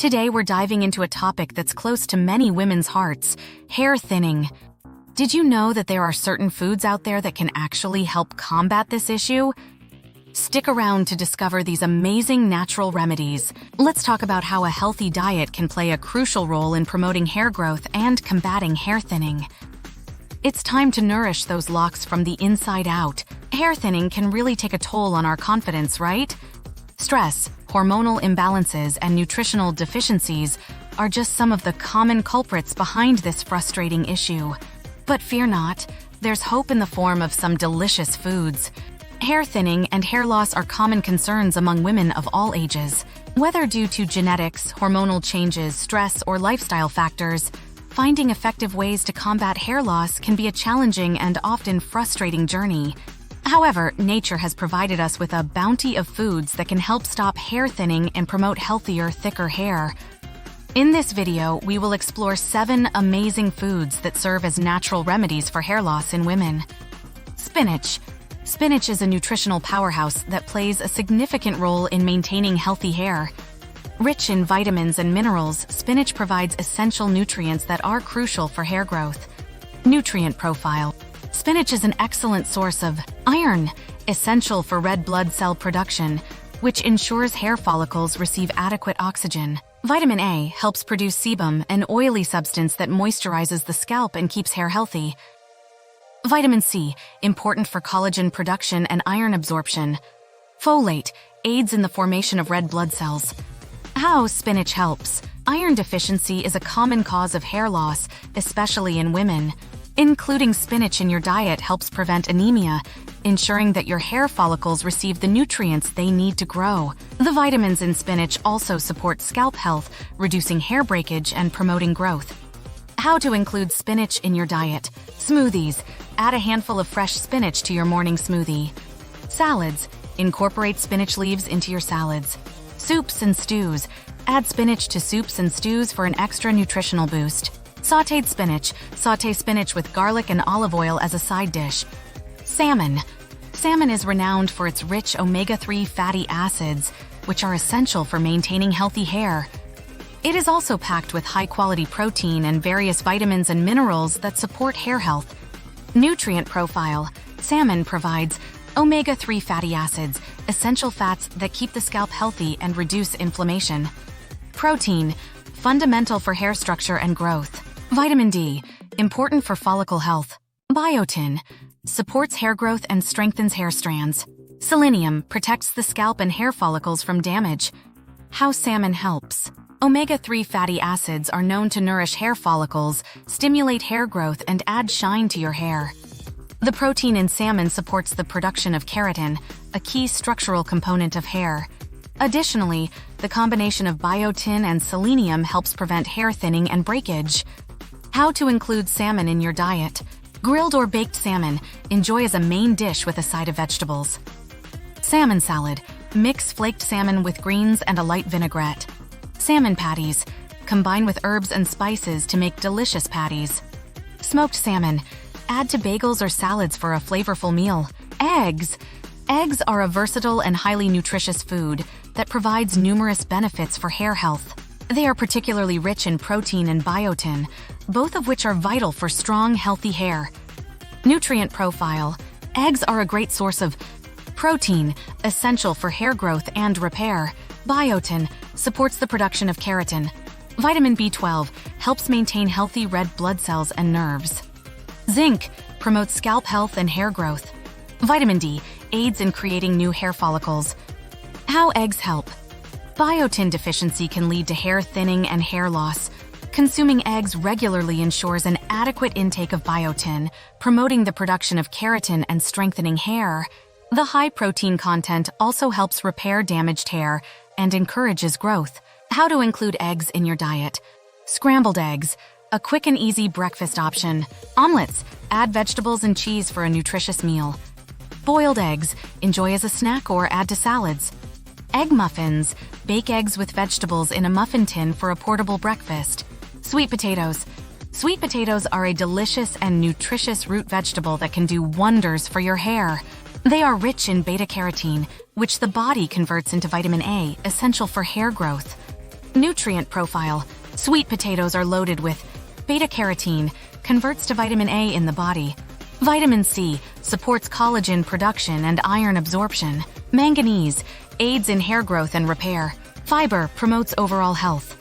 Today we're diving into a topic that's close to many women's hearts: hair thinning. Did you know that there are certain foods out there that can actually help combat this issue? Stick around to discover these amazing natural remedies. Let's talk about how a healthy diet can play a crucial role in promoting hair growth and combating hair thinning. It's time to nourish those locks from the inside out. Hair thinning can really take a toll on our confidence, right? Stress, hormonal imbalances, and nutritional deficiencies are just some of the common culprits behind this frustrating issue. But fear not, there's hope in the form of some delicious foods. Hair thinning and hair loss are common concerns among women of all ages. Whether due to genetics, hormonal changes, stress, or lifestyle factors, finding effective ways to combat hair loss can be a challenging and often frustrating journey. However, nature has provided us with a bounty of foods that can help stop hair thinning and promote healthier, thicker hair. In this video, we will explore 7 amazing foods that serve as natural remedies for hair loss in women. Spinach. Spinach is a nutritional powerhouse that plays a significant role in maintaining healthy hair. Rich in vitamins and minerals, spinach provides essential nutrients that are crucial for hair growth. Nutrient profile. Spinach is an excellent source of iron, essential for red blood cell production, which ensures hair follicles receive adequate oxygen. Vitamin A helps produce sebum, an oily substance that moisturizes the scalp and keeps hair healthy. Vitamin C, important for collagen production and iron absorption. Folate, aids in the formation of red blood cells. How spinach helps. Iron deficiency is a common cause of hair loss, especially in women. Including spinach in your diet helps prevent anemia, ensuring that your hair follicles receive the nutrients they need to grow. The vitamins in spinach also support scalp health, reducing hair breakage and promoting growth. How to include spinach in your diet. Smoothies. Add a handful of fresh spinach to your morning smoothie. Salads. Incorporate spinach leaves into your salads. Soups and stews. Add spinach to soups and stews for an extra nutritional boost. Sautéed spinach. Sauté spinach with garlic and olive oil as a side dish. Salmon. Salmon is renowned for its rich omega-3 fatty acids, which are essential for maintaining healthy hair. It is also packed with high-quality protein and various vitamins and minerals that support hair health. Nutrient profile. Salmon provides omega-3 fatty acids, essential fats that keep the scalp healthy and reduce inflammation. Protein. Fundamental for hair structure and growth. Vitamin D, important for follicle health. Biotin, supports hair growth and strengthens hair strands. Selenium, protects the scalp and hair follicles from damage. How salmon helps. Omega-3 fatty acids are known to nourish hair follicles, stimulate hair growth, and add shine to your hair. The protein in salmon supports the production of keratin, a key structural component of hair. Additionally, the combination of biotin and selenium helps prevent hair thinning and breakage. How to include salmon in your diet. Grilled or baked salmon, enjoy as a main dish with a side of vegetables. Salmon salad, mix flaked salmon with greens and a light vinaigrette. Salmon patties, combine with herbs and spices to make delicious patties. Smoked salmon, add to bagels or salads for a flavorful meal. Eggs. Eggs are a versatile and highly nutritious food that provides numerous benefits for hair health. They are particularly rich in protein and biotin, both of which are vital for strong, healthy hair. Nutrient profile. Eggs are a great source of protein, essential for hair growth and repair. Biotin supports the production of keratin. Vitamin B12 helps maintain healthy red blood cells and nerves. Zinc promotes scalp health and hair growth. Vitamin D aids in creating new hair follicles. How eggs help. Biotin deficiency can lead to hair thinning and hair loss. Consuming eggs regularly ensures an adequate intake of biotin, promoting the production of keratin and strengthening hair. The high protein content also helps repair damaged hair and encourages growth. How to include eggs in your diet. Scrambled eggs, a quick and easy breakfast option. Omelets, add vegetables and cheese for a nutritious meal. Boiled eggs, enjoy as a snack or add to salads. Egg muffins, bake eggs with vegetables in a muffin tin for a portable breakfast. Sweet potatoes. Sweet potatoes are a delicious and nutritious root vegetable that can do wonders for your hair. They are rich in beta-carotene, which the body converts into vitamin A, essential for hair growth. Nutrient profile. Sweet potatoes are loaded with beta-carotene, converts to vitamin A in the body. Vitamin C supports collagen production and iron absorption. Manganese aids in hair growth and repair. Fiber promotes overall health.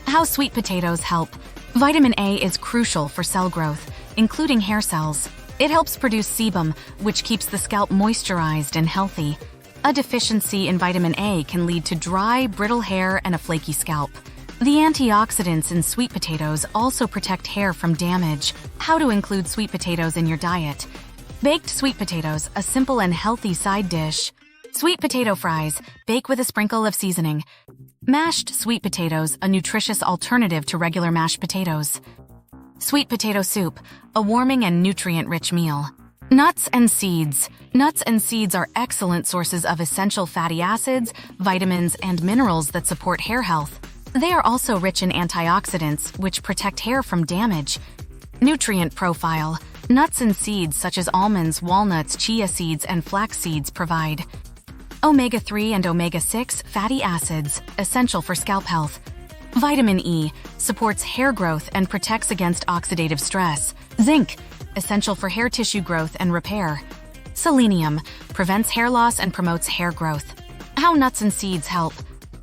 How sweet potatoes help. Vitamin A is crucial for cell growth, including hair cells. It helps produce sebum, which keeps the scalp moisturized and healthy. A deficiency in vitamin A can lead to dry, brittle hair and a flaky scalp. The antioxidants in sweet potatoes also protect hair from damage. How to include sweet potatoes in your diet. Baked sweet potatoes, a simple and healthy side dish. Sweet potato fries, bake with a sprinkle of seasoning. Mashed sweet potatoes, a nutritious alternative to regular mashed potatoes. Sweet potato soup, a warming and nutrient-rich meal. Nuts and seeds. Nuts and seeds are excellent sources of essential fatty acids, vitamins, and minerals that support hair health. They are also rich in antioxidants, which protect hair from damage. Nutrient profile. Nuts and seeds such as almonds, walnuts, chia seeds, and flax seeds provide omega-3 and omega-6 fatty acids, essential for scalp health. Vitamin E supports hair growth and protects against oxidative stress. Zinc, essential for hair tissue growth and repair. Selenium prevents hair loss and promotes hair growth. How nuts and seeds help.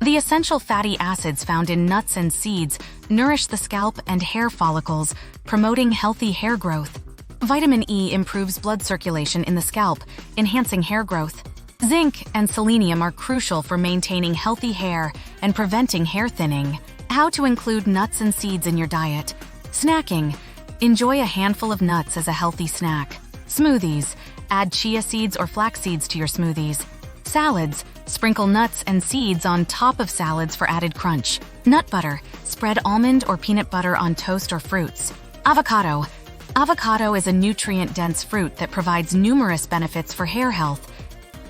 The essential fatty acids found in nuts and seeds nourish the scalp and hair follicles, promoting healthy hair growth. Vitamin E improves blood circulation in the scalp, enhancing hair growth. Zinc and selenium are crucial for maintaining healthy hair and preventing hair thinning. How to include nuts and seeds in your diet. Snacking. Enjoy a handful of nuts as a healthy snack. Smoothies. Add chia seeds or flax seeds to your smoothies. Salads. Sprinkle nuts and seeds on top of salads for added crunch. Nut butter. Spread almond or peanut butter on toast or fruits. Avocado. Avocado is a nutrient-dense fruit that provides numerous benefits for hair health.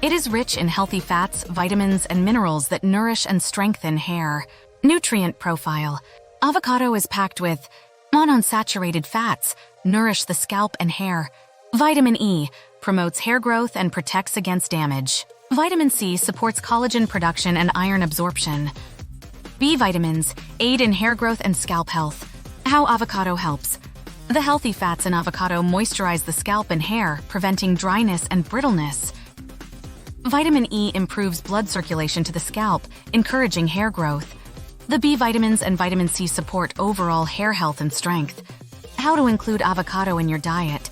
It is rich in healthy fats, vitamins, and minerals that nourish and strengthen hair. Nutrient profile. Avocado is packed with monounsaturated fats, nourish the scalp and hair. Vitamin E promotes hair growth and protects against damage. Vitamin C supports collagen production and iron absorption. B vitamins aid in hair growth and scalp health. How avocado helps. The healthy fats in avocado moisturize the scalp and hair, preventing dryness and brittleness. Vitamin E improves blood circulation to the scalp, encouraging hair growth. The B vitamins and vitamin C support overall hair health and strength. How to include avocado in your diet.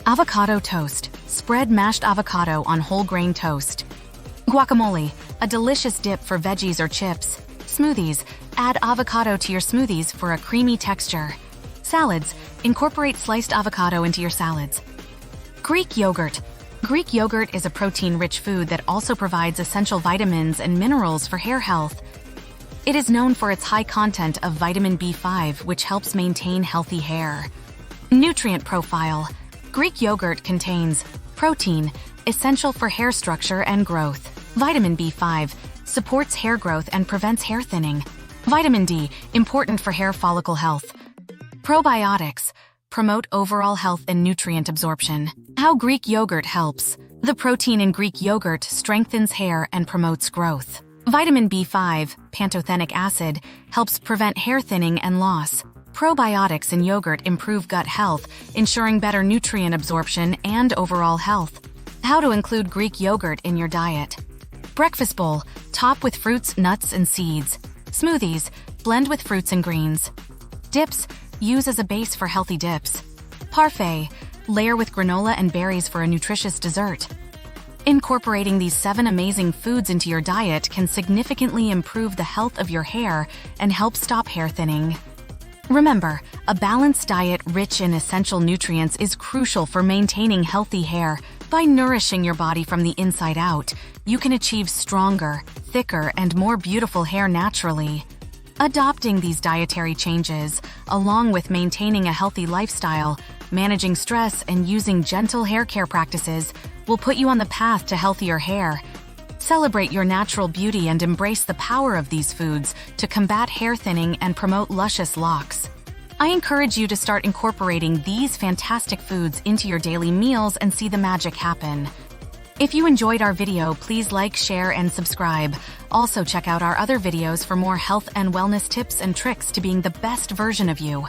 Avocado toast. Spread mashed avocado on whole grain toast. Guacamole, a delicious dip for veggies or chips. Smoothies. Add avocado to your smoothies for a creamy texture. Salads. Incorporate sliced avocado into your salads. Greek yogurt. Greek yogurt is a protein-rich food that also provides essential vitamins and minerals for hair health. It is known for its high content of vitamin B5, which helps maintain healthy hair. Nutrient profile. Greek yogurt contains protein, essential for hair structure and growth. Vitamin B5 supports hair growth and prevents hair thinning. Vitamin D, important for hair follicle health. Probiotics promote overall health and nutrient absorption. How Greek yogurt helps. The protein in Greek yogurt strengthens hair and promotes growth. Vitamin B5, pantothenic acid, helps prevent hair thinning and loss. Probiotics in yogurt improve gut health, ensuring better nutrient absorption and overall health. How to include Greek yogurt in your diet. Breakfast bowl, top with fruits, nuts, and seeds. Smoothies, blend with fruits and greens. Dips, use as a base for healthy dips. Parfait, layer with granola and berries for a nutritious dessert. Incorporating these 7 amazing foods into your diet can significantly improve the health of your hair and help stop hair thinning. Remember, a balanced diet rich in essential nutrients is crucial for maintaining healthy hair. By nourishing your body from the inside out, you can achieve stronger, thicker, and more beautiful hair naturally. Adopting these dietary changes, along with maintaining a healthy lifestyle, managing stress, and using gentle hair care practices, will put you on the path to healthier hair. Celebrate your natural beauty and embrace the power of these foods to combat hair thinning and promote luscious locks. I encourage you to start incorporating these fantastic foods into your daily meals and see the magic happen. If you enjoyed our video, please like, share, and subscribe. Also check out our other videos for more health and wellness tips and tricks to being the best version of you.